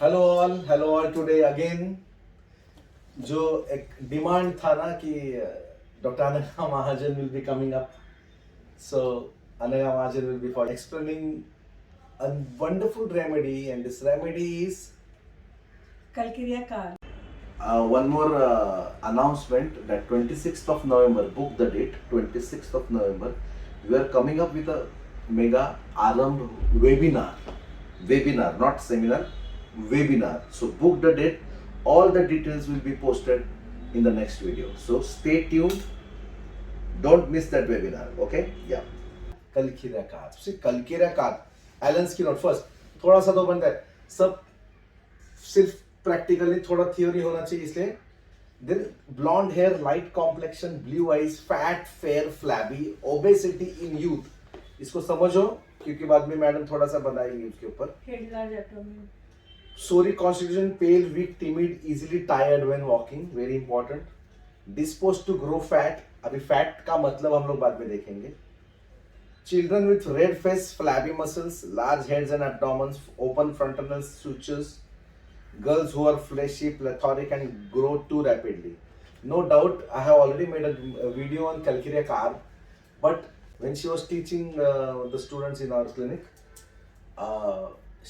Hello all today again. जो एक demand था ना कि doctor Anagha Mahajan will be coming up, so Anagha Mahajan will be for explaining a wonderful remedy, and this remedy is calcarea carb. one more announcement that 26th of November, book the date, 26th of November, we are coming up with a mega Arambh webinar, not seminar, webinar. So book the date, all the details will be posted in the next video. So stay tuned, don't miss that webinar, okay? Yeah. Calcarea carb, see calcarea carb, Allen की note first थोड़ा सा तो बनता है, सब सिर्फ practically थोड़ा theory होना चाहिए, इसलिए then blonde hair, light complexion, blue eyes, fat, fair, flabby, obesity in youth, इसको समझो क्योंकि बाद में मैडम थोड़ा सा बताएंगे उसके ऊपर। Sorry constitution, pale, weak, timid, easily tired when walking, very important. Dispose to grow fat, अभी फैट का मतलब हम लोग बाद में देखेंगे। Children with red face, flabby muscles, large heads and abdomens, open frontal sutures, girls who are fleshy, plethoric and grow too rapidly. No doubt, I have already made a video on Calcarea carb, but when she was teaching the students in our clinic,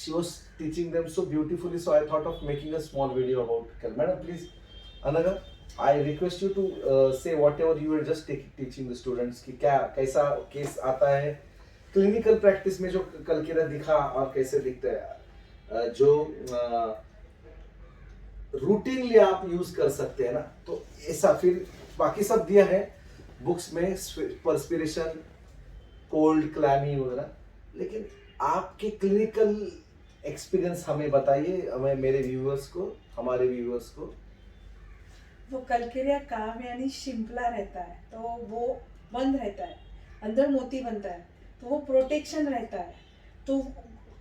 she was teaching them so beautifully, so I thought of making a small video about Cal. Madam, please, Anaga, I request you to say whatever you were just teaching the students कि क्या कैसा case आता है clinical practice में, जो कलकिरिया दिखा और कैसे दिखता है, जो रूटीनली आप यूज कर सकते हैं ना, तो ऐसा फिर बाकी सब दिया है बुक्स में, पर्सपिरेशन, कोल्ड, क्लैमी वगैरह, लेकिन आपके क्लिनिकल एक्सपीरियंस हमें बताइए, हमें, मेरे व्यूअर्स को, हमारे व्यूअर्स को। वो कलकिरिया काम यानी शिंपला रहता है, तो वो बंद रहता है, अंदर मोती बनता है, तो वो प्रोटेक्शन रहता है, तो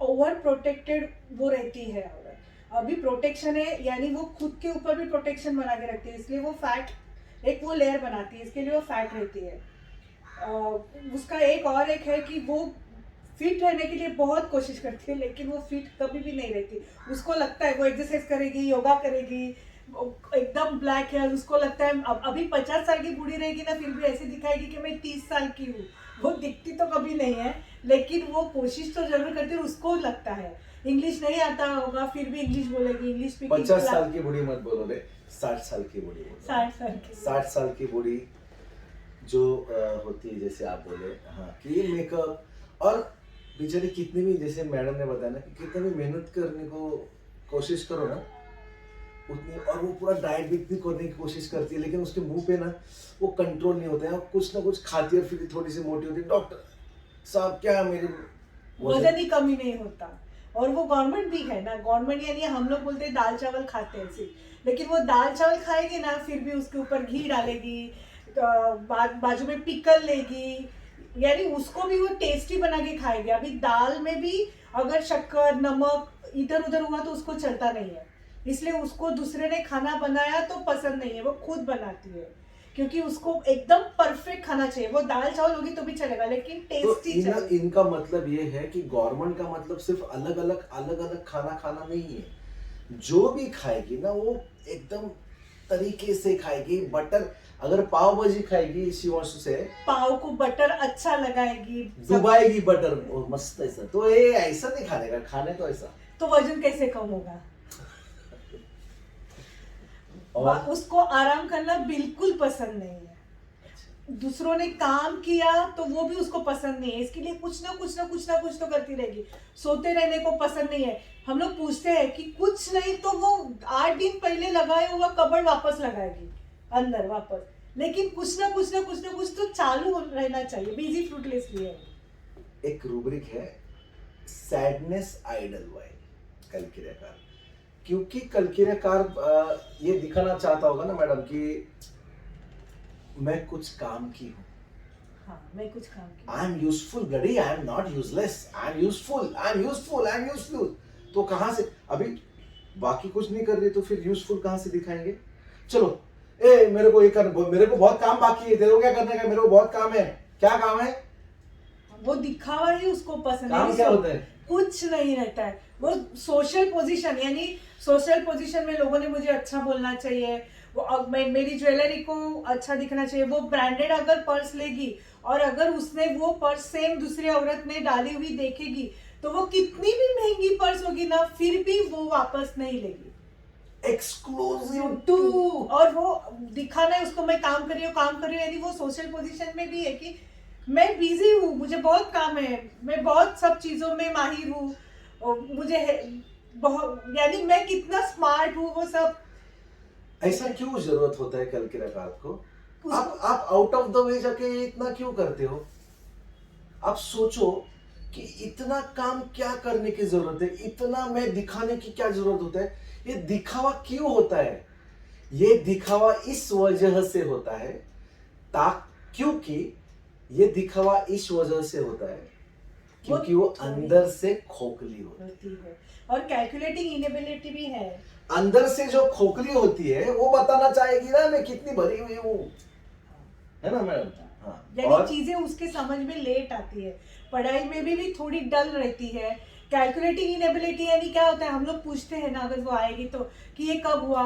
ओवर प्रोटेक्टेड वो रहती है औरत। अभी प्रोटेक्शन है यानी वो खुद के ऊपर भी प्रोटेक्शन बना के रखती है, इसलिए वो फैट एक वो लेयर बनाती है, इसके लिए वो फैट रहती है। उसका एक है कि वो फिट रहने के लिए बहुत कोशिश करती है, लेकिन वो फिट कभी भी नहीं रहती। उसको लगता है वो एक्सरसाइज करेगी, योगा करेगी, एकदम ब्लैक है, उसको लगता है अभी 50 साल की बूढ़ी रहेगी ना, फिर भी ऐसे दिखाएगी कि मैं 30 साल की हूँ। वो दिखती तो कभी नहीं है, लेकिन वो कोशिश तो जरूर करती है, उसको लगता है। इंग्लिश नहीं आता होगा फिर भी इंग्लिश बोलेगी, इंग्लिश स्पीकिंग। 50 साल की बूढ़ी मत बोलो रे, 60 साल की बूढ़ी बोलो। 60 साल की बूढ़ी जो होती है, जैसे आप बोले, हाँ, कि ये मेकअप और बेचारी कितनी भी, जैसे मैडम ने बताया ना, कि कितनी भी मेहनत करने को कोशिश करो ना उतनी, और वो पूरा डाइट भी इतनी करने की कोशिश करती है, लेकिन उसके मुंह पे ना वो कंट्रोल नहीं होता है, कुछ ना कुछ खाती है और फिर थोड़ी सी मोटी होती है। डॉक्टर साहब क्या मेरी वजन ही कमी नहीं होता, और वो गवर्नमेंट भी है ना, गवर्नमेंट यानी हम लोग बोलते हैं दाल चावल खाते हैं सिर्फ, लेकिन वो दाल चावल खाएगी ना, फिर भी उसके ऊपर घी डालेगी, बाजू में पिकल लेगी, यानी उसको भी वो टेस्टी बना के खाएगी। अभी दाल में भी अगर शक्कर, नमक इधर उधर हुआ तो उसको चलता नहीं है, इसलिए उसको दूसरे ने खाना बनाया तो पसंद नहीं है, वो खुद बनाती है, क्योंकि उसको एकदम परफेक्ट खाना चाहिए। वो दाल चावल होगी तो भी चलेगा, लेकिन टेस्टी तो इनका मतलब ये है कि गवर्नमेंट का मतलब सिर्फ अलग अलग खाना खाना नहीं है, जो भी खाएगी ना वो एकदम तरीके से खाएगी। बटर, अगर पाव भाजी खाएगी, शी वांट्स टू से पाव को बटर अच्छा लगाएगी, डुबाएगी बटर, मस्त ऐसा, तो ये ऐसा नहीं खाने का, खाने तो ऐसा, तो वजन कैसे कम होगा? और उसको आराम करना बिल्कुल पसंद नहीं है, दूसरों ने काम किया तो वो भी उसको पसंद नहीं है, इसके लिए कुछ ना कुछ तो करती रहेगी। सोते रहने को पसंद नहीं है। हम लोग पूछते हैं कि कुछ नहीं तो वो 8 दिन पहले लगाया हुआ कबड़ वापस लगाएगी अंदर वापस, लेकिन कुछ ना कुछ तो चालू रहना चाहिए। बिजी फ्रूटलेस लिए एक रूब्रिक है, सैडनेस आइडल वाइन, कलकिरिया कार, क्योंकि कलकिरिया कार ये दिखाना चाहता होगा ना मैडम कि मैं कुछ काम की हूँ। हाँ, मैं कुछ काम की। आई एम यूजफुल गड़ी, I am not useless, I am useful. तो कहाँ से, अभी बाकी कुछ नहीं कर रही तो फिर यूजफुल कहाँ से दिखाएंगे? चलो, मेरे को बहुत काम बाकी है, तेरे को क्या करने का, मेरे को बहुत काम है। क्या काम है? वो दिखावा ही उसको पसंद है। काम क्या होता है? कुछ नहीं रहता है। वो सोशल पोजीशन, यानी सोशल पोजीशन में लोगों ने मुझे अच्छा बोलना चाहिए, वो मेरी ज्वेलरी को अच्छा दिखना चाहिए। वो ब्रांडेड अगर पर्स लेगी और अगर उसने वो पर्स सेम दूसरी औरत ने डाली हुई देखेगी तो वो कितनी भी महंगी पर्स होगी ना, फिर भी वो वापस नहीं लेगी। एक्सक्लूसिव टू, और वो दिखाना है उसको, मैं काम कर रही हूँ, यानी वो सोशल पोजीशन में भी है कि मैं बिजी हूँ, मुझे बहुत काम है, मैं बहुत सब चीजों में माहिर हूँ, और मुझे बहुत, यानी मैं कितना स्मार्ट हूँ वो सब। ऐसा क्यों जरूरत होता है कल की रकात को? उसको- आप आउट ऑफ द वे जाके इतना क्यों करते हो? आप सोचो कि इतना काम क्या करने की जरूरत है, इतना मैं दिखाने की क्या जरूरत होता है? ये दिखावा क्यों होता है? ये दिखावा इस वजह से होता है क्योंकि ये दिखावा इस वजह से होता है क्योंकि वो अंदर से खोखली होती है और कैलकुलेटिंग इनेबिलिटी भी है। है। अंदर से जो खोखली होती है वो बताना चाहेगी ना मैं कितनी भरी हुई हूँ, है ना मैडम? हाँ। यानी चीजें उसके समझ में लेट आती है, पढ़ाई में भी थोड़ी डल रहती है। कैलकुलेटिंग इनेबिलिटी यानी क्या होता है, हम लोग पूछते हैं ना अगर वो आएगी तो कि ये कब हुआ,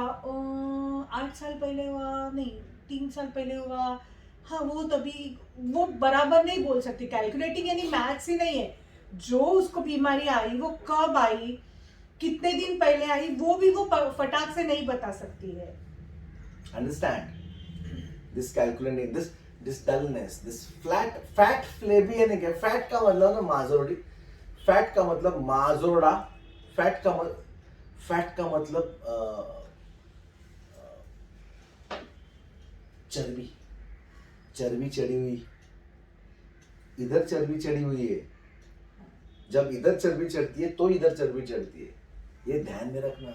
8 साल पहले हुआ, नहीं 3 साल पहले हुआ, हाँ वो तभी, वो बराबर नहीं बोल सकती। कैलकुलेटिंग यानी मैथ्स ही नहीं है, जो उसको बीमारी आई वो कब आई, कितने दिन पहले आई, वो भी वो फटाक से नहीं बता सकती है। Understand this calculating this dullness, this fat flabby है। फैट का मतलब ना माजोरडी, फैट का मतलब माजोड़ा, फैट का मतलब चर्बी, चर्बी चढ़ी हुई, इधर चर्बी चढ़ी हुई है। जब इधर चर्बी चढ़ती है तो इधर चर्बी चढ़ती है, ये ध्यान में रखना।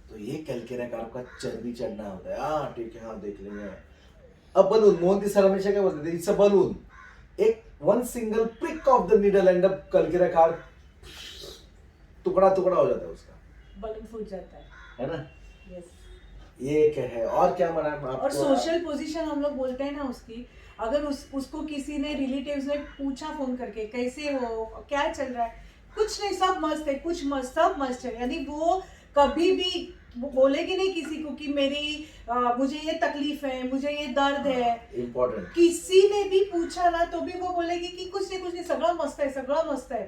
तो ये कैलकुलेटर का चर्बी चढ़ना होता है। हाँ ठीक है, हाँ देख लेंगे। अब बलून, मोहंती सर हमेशा क्या बोलते थे, इट्स अ बलून। एक one single prick of the needle and up calculator टुकड़ा टुकड़ा हो जाता है उसका, बलून फूट जाता है ना? यस। ये क्या है? और क्या मना आपको? और सोशल पोजीशन हम लोग बोलते हैं ना उसकी, अगर उसको किसी ने रिलेटिव्स ने पूछा फोन करके कैसे हो, क्या चल रहा है, कुछ नहीं सब मस्त है, कुछ मस्त, सब मस्त है, यानी वो कभी भी वो बोलेगी नहीं किसी को कि मुझे ये तकलीफ है, मुझे ये दर्द है। इम्पोर्टेंट। किसी ने भी पूछा ना तो भी वो बोलेगी कि कुछ नहीं सगळं मस्त है, सगळं मस्त है।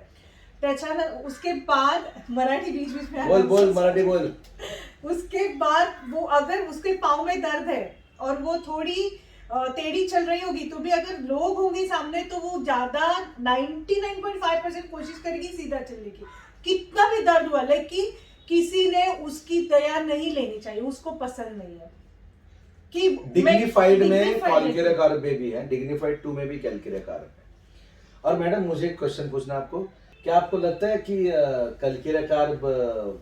त्याच्यानं उसके बाद मराठी बीच बीच में बोल मराठी बोल। उसके बाद वो अगर उसके पाँव में दर्द है और वो थोड़ी टेढ़ी चल रही होगी तो भी अगर लोग होंगे सामने तो वो ज्यादा 99.5% कोशिश करेगी सीधा चलने की, कितना भी दर्द हुआ, लेकिन किसी ने उसकी दया नहीं लेनी चाहिए, उसको पसंद नहीं है कि डिग्निफाइड में कैलकुलेटर बेबी है, डिग्निफाइड 2 में भी कैलकुलेटर है। और मैडम मुझे एक क्वेश्चन पूछना आपको, क्या आपको लगता है कि कैलकुलेटर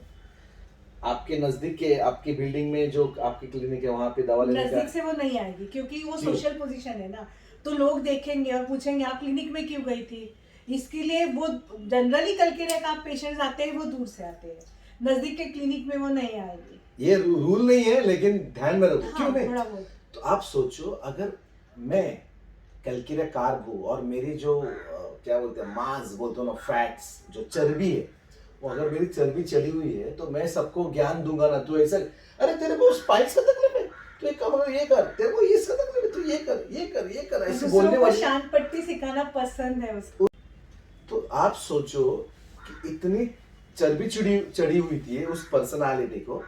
आपके नजदीक के, आपकी बिल्डिंग में जो आपकी क्लिनिक है वहाँ पे दवा लेने का? नजदीक से वो नहीं आएगी क्योंकि वो सोशल पोजीशन है ना, तो लोग देखेंगे और पूछेंगे आप क्लिनिक में क्यों गई थी, इसके लिए वो जनरली कैलकुलेटर पेशेंट्स आते हैं वो दूर से आते हैं, नजदीक के क्लिनिक में वो नहीं आएगी। ये रूल नहीं है लेकिन ध्यान में रखो। हाँ, क्यों नहीं? थोड़ा बहुत। तो आप सोचो अगर मैं कैलकुलेटर हूँ और मेरी जो क्या बोलते हैं, मांस बोलते हो ना, फैट्स, जो चर्बी है, वो अगर मेरी चर्बी चढ़ी हुई है तो मैं सबको ज्ञान दूंगा ना, तू ऐसा, अरे तेरे को स्पाइस का तकलीफ है, तू एक काम कर, ये कर, तेरे को इसका तकलीफ है, तू ये कर, ये कर, ये कर, ऐसे बोलने वाली। शांत पट्टी सिखाना पसंद है उसको। तो आप सोचो कि इतनी चर्बी चढ़ी हुई थी उस पर्सनालिटी को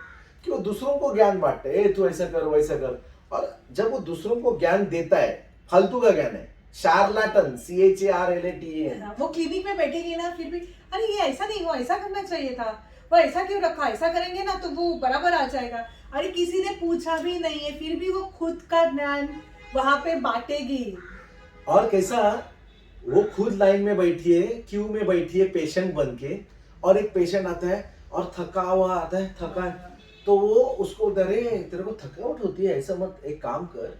कि वो दूसरों को ज्ञान बांटते हैं, तू ऐसा कर, वैसा कर। और जब वो दूसरों को ज्ञान देता है, फालतू का ज्ञान है, शार्लाटन, CHARLATAN, वो क्लिनिक में बैठेगी ना फिर भी, अरे ये ऐसा नहीं, वो ऐसा करना चाहिए था, वो ऐसा क्यों रखा, ऐसा करेंगे ना तो वो बराबर आ जाएगा। अरे किसी ने पूछा भी नहीं है फिर भी वो खुद का ज्ञान वहां पे बांटेगी। और कैसा, वो खुद लाइन में बैठी है, क्यू में बैठी है पेशेंट बन के, और एक पेशेंट आता है और थका हुआ आता है, थका है, तो वो उसको, अरे तेरे को थकावट होती है, ऐसा मत, एक काम कर,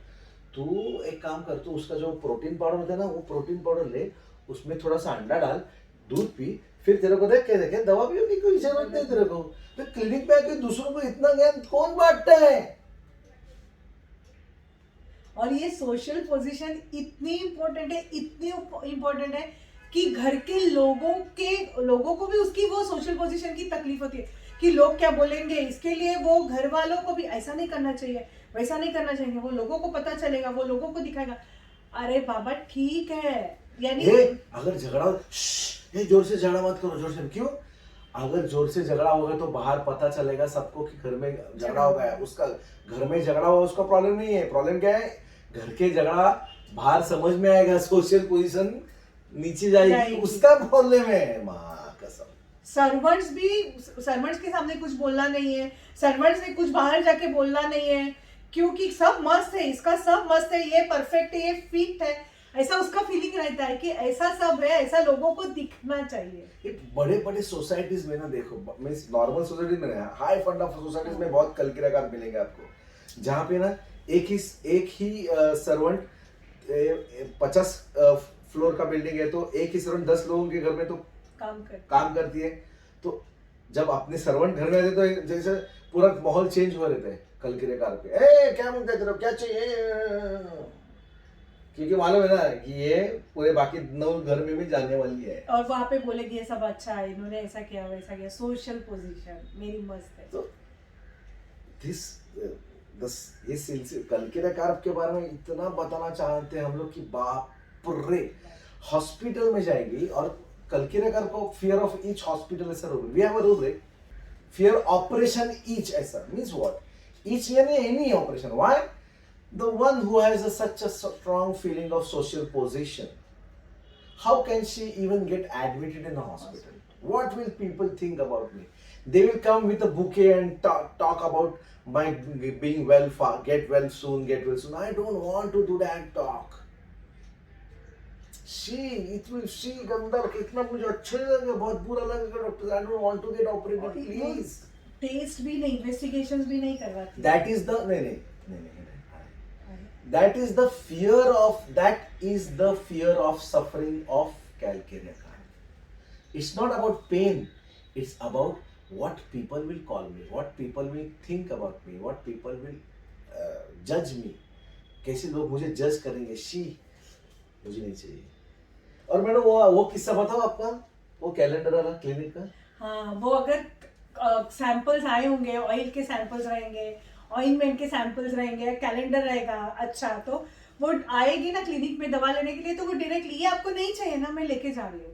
तू उसका जो प्रोटीन पाउडर होता है ना, वो प्रोटीन पाउडर ले, उसमें थोड़ा सा अंडा डाल, दूध पी, फिर तेरे को देख के दवा भी होगी, कोई जरूरत नहीं तेरे को। तो क्लिनिक में आके दूसरों को इतना ज्ञान कौन बांटता है? और ये सोशल पोजीशन इतनी इम्पोर्टेंट है कि घर के लोगों को भी उसकी वो सोशल पोजीशन की तकलीफ होती है कि लोग क्या बोलेंगे, इसके लिए वो घर वालों को भी ऐसा नहीं करना चाहिए, वैसा नहीं करना चाहिए, वो लोगों को पता चलेगा, वो लोगों को दिखाएगा। अरे बाबा ठीक है, यानी अगर झगड़ा, ये जोर से झगड़ा मत करो, जोर से क्यों? अगर जोर से झगड़ा होगा तो बाहर पता चलेगा सबको कि घर में झगड़ा हो गया, उसका घर में झगड़ा हुआ, उसका प्रॉब्लम नहीं है। प्रॉब्लम क्या है? घर के झगड़ा बाहर समझ में आएगा, सोशल पोजीशन नीचे जाएगी, उसका प्रॉब्लम है। माँ कसम, सर्वेंट्स के सामने कुछ बोलना नहीं है, सर्वेंट्स ने कुछ बाहर जाके बोलना नहीं है, क्योंकि सब मस्त है, इसका सब मस्त है, ये परफेक्ट है, ये फिट है, ऐसा उसका फीलिंग रहता है कि ऐसा सब है, ऐसा लोगों को दिखना चाहिए। ये बड़े बड़े सोसाइटीज में ना, देखो मीन्स नॉर्मल सोसाइटीज में ना, हाई फंड ऑफ सोसाइटीज में बहुत कल किराएदार मिलेंगे आपको, जहाँ पे ना एक ही सर्वेंट 50 फ्लोर का बिल्डिंग है तो एक ही सर्वेंट 10 लोगों के घर में तो काम करती है। तो जब अपने सर्वेंट घर में आते तो जैसे पूरा माहौल चेंज हो रहता है कल किराएदार पे। ए क्या मुझे तेरे क्या चाहिए, क्योंकि मालूम है ना कि ये पूरे बाकी 9 घर में भी जाने वाली है, और वहाँ पे बोलेगी ये सब अच्छा है, इन्होंने ऐसा किया वैसा किया, सोशल पोजीशन मेरी मस्त है। तो ये सिलसिले कल किराएदार के बारे में इतना बताना चाहते हैं हम लोग कि बाप रे, हॉस्पिटल में जाएगी और कल किराएदार को फियर ऑफ ईच हॉस्पिटल ऐसा rule, we have a rule, fear operation each, ऐसा मींस व्हाट, ईच यानी any operation, why the one who has such a strong feeling of social position, how can she even get admitted in a hospital? What will people think about me? They will come with a bouquet and talk about my being well, get well soon. I don't want to do that talk. She गंदा, इतना मुझे अच्छा नहीं लगेगा, बहुत बुरा लगेगा doctor, I don't want to get operated, please. Test भी नहीं, इन्वेस्टिगेशंस भी नहीं करवाती। That is the नहीं That is the fear of suffering of calculator. It's not about pain. It's about what people will call me, what people will think about me, what people will judge me. कैसे लोग मुझे जज करेंगे, मुझे नहीं चाहिए। और मैडम वो किस्सा बताओ आपका, वो कैलेंडर वाला क्लिनिक का। हाँ, वो अगर सैंपल्स आए होंगे, ऑयल के सैंपल्स रहेंगे, ऑइंटमेंट के सैंपल्स रहेंगे, कैलेंडर रहेगा, अच्छा तो वो आएगी ना क्लिनिक में दवा लेने के लिए, तो वो डायरेक्टली ये आपको नहीं चाहिए ना, मैं लेके जा रही हूँ,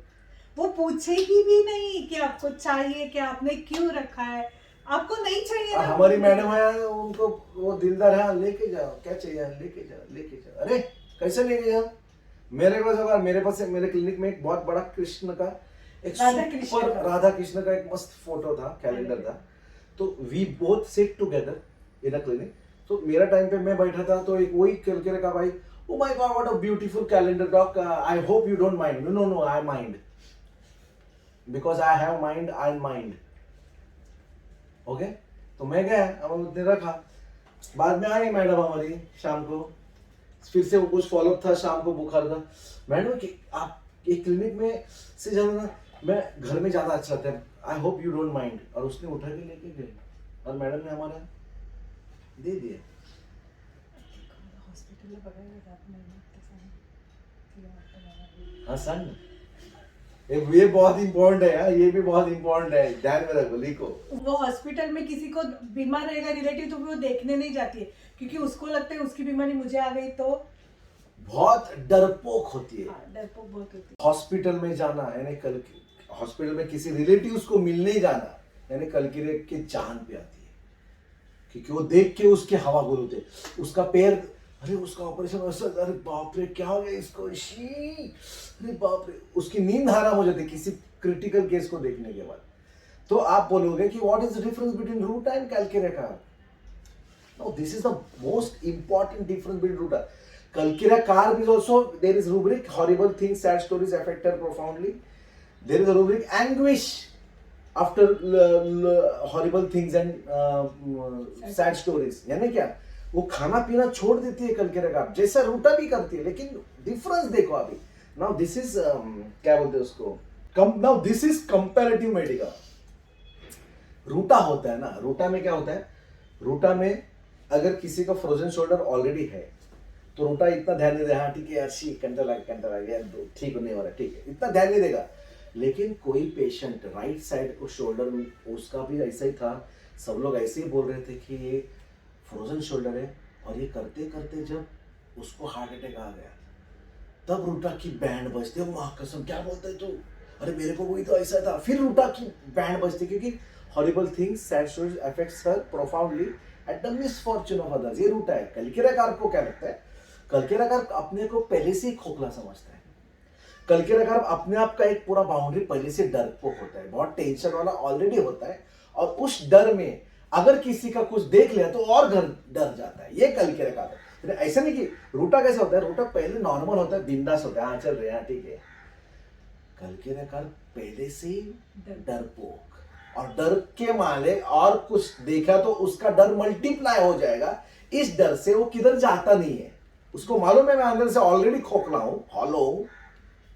वो पूछेगी भी नहीं कि आपको चाहिए क्या, आपने क्यों रखा है, आपको नहीं चाहिए ना। हमारी मैडम है, उनको वो दिलदार है, लेके जाओ, क्या चाहिए लेके जाओ। अरे कैसे लेके जाओ? मेरे पास मेरे क्लिनिक में एक बहुत बड़ा कृष्ण का, एक राधा कृष्ण का एक मस्त फोटो था, कैलेंडर था। तो we both sit together in a clinic. तो मेरा टाइम पे मैं बैठा था, तो एक वही कल का भाई, oh my God what a beautiful calendar dog, I hope you don't mind. No I mind, because I have mind, I mind. Okay, तो मैं गया, हमने रखा, बाद में आई मैडम हमारी शाम को, फिर से वो कुछ फॉलोअप था, शाम को बुखार था। मैडम कि आप एक क्लिनिक में से जाना, मैं घर में ज्यादा अच्छा लगता है, आई होप यू डोंट माइंड। और उसने उठा के लेके गए और मैडम ने हमारा दे दिया। हाँ सन, ये बहुत इम्पोर्टेंट है यार, ये भी बहुत इम्पोर्टेंट है, ध्यान में रखो, लिखो। वो हॉस्पिटल में किसी को बीमार रहेगा रिलेटिव, तो वो देखने नहीं जाती है, क्योंकि उसको लगता है उसकी बीमारी मुझे आ गई तो बहुत डरपोक होती है। डरपोक बहुत होती है। हॉस्पिटल में जाना यानी कल हॉस्पिटल में किसी रिलेटिव्स को मिलने जाना यानी कल की जान पे आती है, क्योंकि वो देख के उसके हवा गुल होते, उसका पैर, अरे उसका ऑपरेशन, अरे बाप रे क्या हो गया इसको, अरे बाप रे, उसकी नींद हराम हो जाती किसी क्रिटिकल केस को देखने के बाद। तो आप बोलोगे कि what is the difference between ruta and calcarea carb? No, this is the most important difference between ruta calcarea carb is also, there is rubric horrible things, sad stories affect her profoundly. There is a rubric anguish after horrible things and sad stories, यानी क्या, वो खाना पीना छोड़ देती है कल के रकाब, जैसा रूटा भी करती है, लेकिन डिफरेंस देखो अभी। नाउ दिस इज क्या बोलते हैं उसको, now this is comparative medica. Ruta होता है ना, रूटा में क्या होता है, रूटा में अगर किसी का फ्रोजन शोल्डर ऑलरेडी है तो रोटा इतना ध्यान नहीं देगा, हाँ ठीक है अच्छी घंटा लग गया, ठीक नहीं हो रहा, ठीक है, इतना ध्यान नहीं देगा। लेकिन कोई पेशेंट राइट साइड को शोल्डर में, उसका भी ऐसा ही था, सब लोग ऐसे ही बोल रहे थे कि ये फ्रोजन शोल्डर है, और ये करते करते जब उसको हार्ट अटैक आ गया, तब रूटा की बैंड बजती, माँ कसम क्या बोलते तू, अरे मेरे को वही तो ऐसा था, फिर रूटा की बैंड बजती, क्योंकि horrible things sad stories affects her profoundly at the misfortune of others. ये रूटा है। कलकिराकार को क्या लगता है, कलकिराकार अपने को पहले से ही खोखला समझता है। कलकिराकार अपने आप का एक पूरा बाउंड्री पहले से डरपोक होता है, बहुत टेंशन वाला ऑलरेडी होता है, और उस डर में अगर किसी का कुछ देख लिया तो और घर डर जाता है। ये कलकिराकार है। ऐसा नहीं कि रूटा कैसा होता है, रूटा पहले नॉर्मल होता है, बिंदास होता है, हाँ चल रहे हैं ठीक है। कलकिराकार पहले से ही डरपोक, और डर के मारे और कुछ देखा तो उसका डर मल्टीप्लाई हो जाएगा। इस डर से वो किधर जाता नहीं है, उसको मालूम है मैं अंदर से ऑलरेडी खोखला हूं, हॉलो हूं,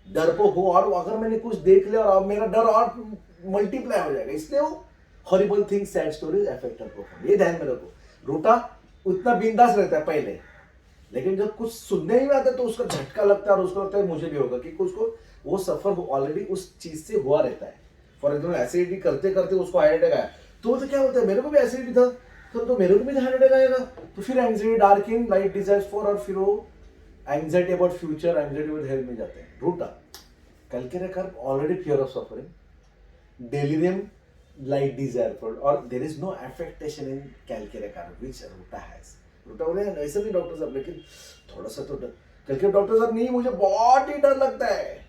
डरपोक हूं, और अगर मैंने कुछ देख लिया और मेरा डर और मल्टीप्लाई हो जाएगा, इसलिए वो horrible things sad stories affect अर। ये ध्यान में रखो। रूटा उतना बिंदास रहता है पहले, लेकिन जब कुछ सुनने ही आता है तो उसका झटका लगता है, और उसको लगता है मुझे भी होगा, कि कुछ को वो सफर ऑलरेडी उस चीज से हुआ रहता है। फॉर एग्जाम्पल एसिडिटी करते करते उसको हार्ट अटैक आया, तो क्या बोलता है मेरे को भी एसिडिटी था, तो मेरे को भी हार्ट अटैक आएगा, तो फिर एंग्जाइटी, डार्किंग, लाइट डिजायर्स फॉर, और फिर वो anxiety about future, anxiety about health में जाते हैं। Ruta calcarea carb already fear of suffering, delirium, light desire for, or there is no affectation in calciracar which Ruta has. Ruta बोले ऐसा नहीं डॉक्टर साहब, लेकिन थोड़ा सा तो डर, कल डॉक्टर साहब नहीं, मुझे बहुत ही डर लगता है।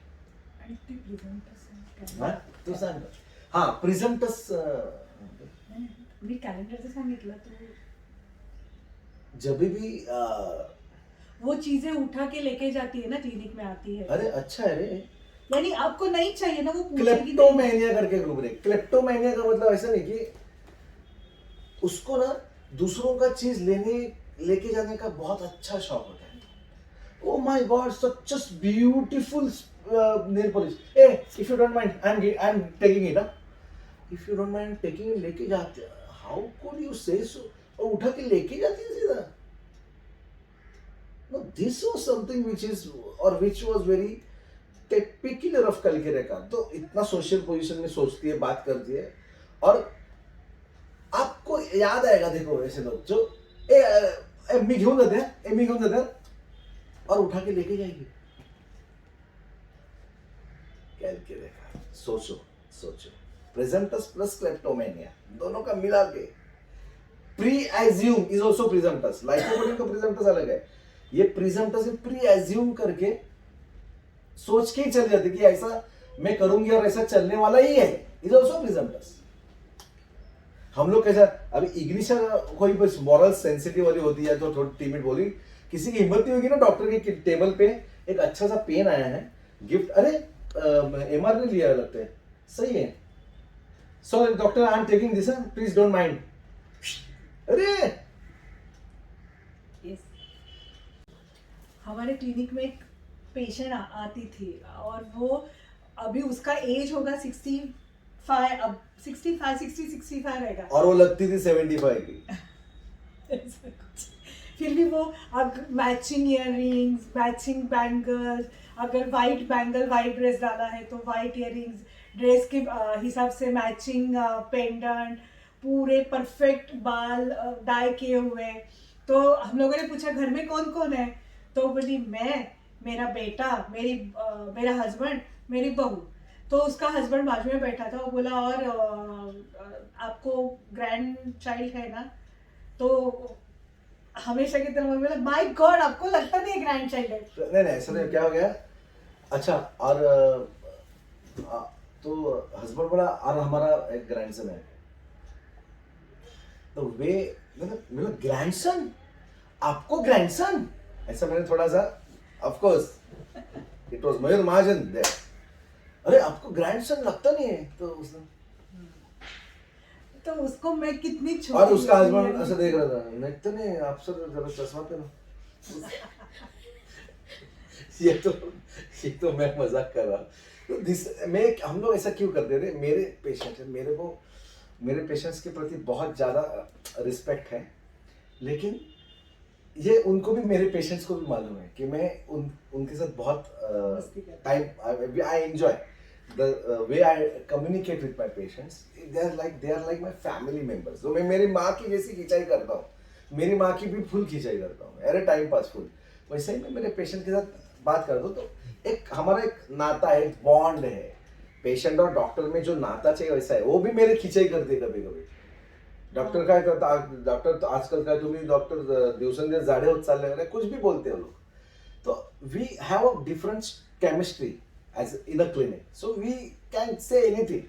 हाँ तू सांग। हाँ प्रिझमटस मी कॅलेंडरचं सांगितलं तू, जब भी वो चीजें उठा के लेके जाती है ना, क्लिनिक में आती है। अरे अच्छा है रे, यानी आपको नहीं चाहिए ना, वो पूछेगी नहीं। क्लेप्टोमेनिया करके घूम रहे। क्लेप्टोमेनिया का मतलब ऐसा नहीं कि उसको ना दूसरों का चीज लेके जाने का बहुत अच्छा शौक होता है। ओ my God, such a beautiful nail polish, A if you don't mind I am taking it, if you don't mind taking it, लेके जाते, हाउ कुड यू से सो, और उठा के लेके जाती है सीधा। No this was something which is, और which was very typical of calcarea carb. तो इतना सोशल पोजीशन में सोचती है, बात करती है, और आपको याद आएगा, देखो ऐसे लोग जो मी घेऊन जाते, मी घेऊन जाते, और उठा के लेके जाएगी। कलकिराकार, सोचो सोचो, प्रिजम्पटस प्लस क्लेप्टोमेनिया दोनों का मिला के, pre assume is also presumptuous, lycopodium का प्रिजम्पटस अलग है, ये प्रिजम्पटस प्री एज्यूम करके सोच के ही चल जाते कि ऐसा मैं करूंगी और ऐसा चलने वाला ही है, इज ऑल्सो प्रिजम्पटस। हम लोग कैसा, अभी इग्निशा कोई बस मॉरल सेंसिटिव वाली होती है तो थोड़ी टिमिड बोली, किसी की हिम्मत नहीं होगी ना, डॉक्टर के टेबल पे एक अच्छा सा पेन आया है गिफ्ट, अरे एमआर ने लिया लगता है, सही है, so doctor I am taking this, please don't mind, अरे yes. हमारे क्लिनिक में एक पेशेंट आती थी, और वो अभी उसका एज होगा 65, अब 65 रहेगा, और वो लगती थी 75 की। फिर भी वो मैचिंग इयररिंग्स, मैचिंग बैंगल्स, अगर वाइट बैंगल, वाइट ड्रेस डाला है तो वाइट इयररिंग्स, ड्रेस के हिसाब से मैचिंग पेंडेंट, पूरे परफेक्ट बाल डाई किए हुए। तो हम लोगों ने पूछा घर में कौन कौन है, तो बोली मैं, मेरा बेटा, मेरा हस्बैंड, मेरी बहू। तो उसका हस्बैंड बाजू में बैठा था, वो बोला और आपको ग्रैंड चाइल्ड है ना, तो हमेशा की तरह बोला माय गॉड आपको लगता नहीं ग्रैंड चाइल्ड है। नहीं ऐसा नहीं, क्या हो गया, अच्छा, और तो हस्बैंड बोला और हमारा एक ग्रैंडसन है, तो वे मतलब ग्रैंडसन, आपको ग्रैंडसन, ऐसा मैंने थोड़ा सा, of course it was Mayur Mahajan there, अरे आपको ग्रैंडसन लगता नहीं है, तो उसने, तो उसको मैं कितनी छोटी, और उसका हस्बैंड ऐसा देख रहा था, नहीं तो नहीं आप सर जरा चश्मा पहनो। ये तो मैं मजाक कर रहा, तो मैं, हम लोग ऐसा क्यों करते थे, मेरे पेशेंट है, मेरे पेशेंट्स के प्रति बहुत ज़्यादा रिस्पेक्ट है, लेकिन ये उनको भी, मेरे पेशेंट्स को भी मालूम है कि मैं उनके साथ बहुत मस्ती करते हैं। Time I enjoy the way I communicate with my patients. They are like my family members. तो मैं मेरी माँ की जैसी खिंचाई करता हूँ, मेरी माँ की भी फुल खिंचाई करता हूँ, अरे टाइम पास फुल। वैसे ही मैं मेरे पेशेंट के साथ बात करता हूँ, तो एक हमारा एक नाता है, एक बॉन्ड है। पेशेंट और डॉक्टर में जो नाता चाहिए वैसा है। वो भी मेरे खिंचाई करते कभी कभी। डॉक्टर काय करता, डॉक्टर तो आजकाल काय तुम्ही डॉक्टर दिवसेंदिवस जाडे होत चालले वगैरे कुछ भी बोलते हो लोग। तो we have a different chemistry as in a clinic, so we can say anything.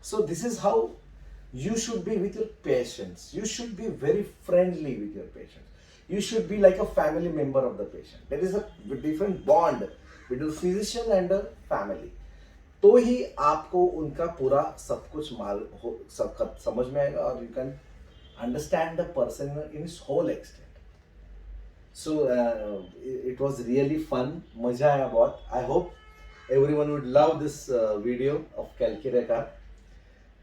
So this is how you should be with your patients. You should be very friendly with your patients. You should be like a family member of the patient. There is a different bond between physician and a family. तो ही आपको उनका पूरा सब कुछ समझ में आएगा, और you can understand the person in its whole extent. So it was really fun, मजा आया बहुत। I hope everyone would love this video of calcarea carb.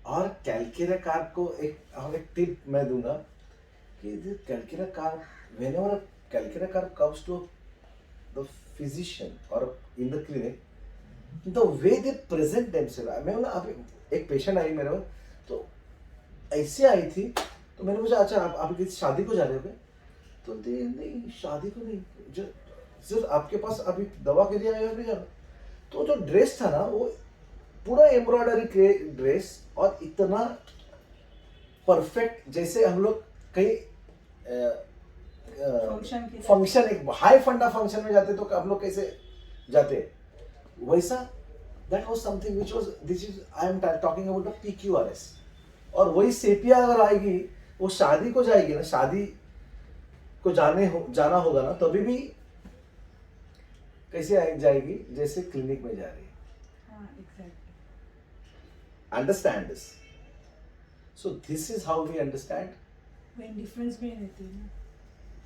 और कैलकेरिया कार्प को एक टिप मैं दूंगा कि calcarea carb, whenever a calcaria carp comes to the physician or in the clinic, the way they present themselves। मैं ना अभी एक पेशेंट आई मेरे पास, तो ऐसे आई थी, तो मैंने पूछा अच्छा आप किसी शादी को जा रहे हो क्या? तो नहीं शादी को नहीं, जो सिर्फ आपके पास अभी दवा के लिए आए हो क्या? तो जो ड्रेस था ना वो पूरा एम्ब्रॉयडरी ड्रेस, और इतना परफेक्ट, जैसे हम लोग कहीं फंक्शन, एक हाई फंडा फंक्शन में जाते तो हम लोग कैसे जाते, वैसा that was something which was, this is I am talking about the PQRS। और वही सेपिया अगर आएगी, वो शादी को जाएगी ना, शादी को जाना होगा ना, तभी भी कैसे जाएगी, जैसे क्लिनिक में जा रही है। Understand this. So this is how we understand. Difference भी रहती है ना,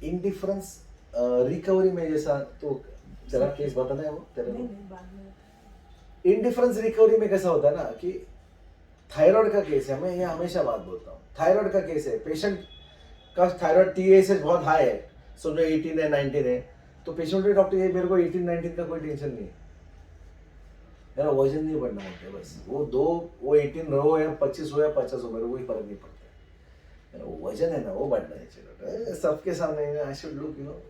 इंडिफरेंस रिकवरी में, जैसा तो तेरा केस बताना है वो तेरे को। इंडिफरेंस रिकवरी में कैसा होता है ना कि थायराइड का केस है, मैं ये हमेशा बात बोलता हूँ, थायराइड का केस है, पेशेंट का थायराइड TSH बहुत हाई है, समझो 18 है 19 है, तो पेशेंट के डॉक्टर ये मेरे को 18-19 का कोई टेंशन नहीं है, मेरा वजन नहीं बढ़ना होता है, बस वो 18 हो या 25 हो या 50 हो, मेरे को कोई फर्क नहीं पड़ता है, मेरा वजन है ना वो बढ़ना है। चलो सबके सामने I should look, you know,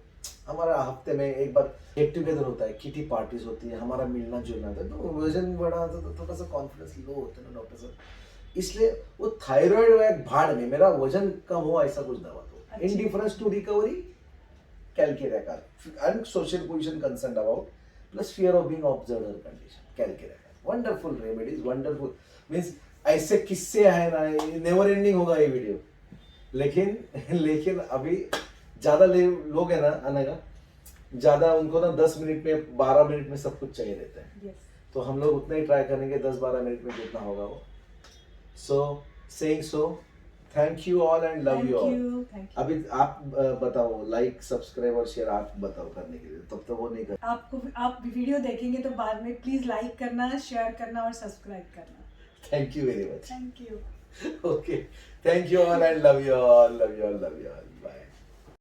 हमारा हफ्ते में एक बार गेट टुगेदर होता है, किटी पार्टीज होती है, हमारा मिलना जुलना होता है, तो वजन बढ़ा होता है तो थोड़ा सा कॉन्फिडेंस लो होता है ना डॉक्टर साहब। इसलिए वो थायराइड व भाड़ में मेरा वजन कम हो ऐसा कुछ दवा दो। Indifference to recovery calcarea carb, and social position concern about, plus fear of being observed हर condition, calcarea carb wonderful remedies, wonderful means ऐसे किस्से हैं ना, नेवर एंडिंग होगा ये वीडियो। लेकिन अभी ज्यादा लोग है ना आने का, ज्यादा उनको ना 10 मिनट में 12 मिनट में सब कुछ चाहिए रहता है। yes. तो हम लोग उतना ही ट्राई करेंगे 10-12 मिनट में जितना होगा वो। So saying so, thank you all and love you all. अभी आप बताओ, लाइक सब्सक्राइब और शेयर आप बताओ करने के लिए, तब तो वो नहीं कर। आप वीडियो देखेंगे तो बाद में प्लीज लाइक करना, शेयर करना और सब्सक्राइब करना। Thank you very much. Thank you. Okay, thank you all and love you all, love you all, love you all, bye.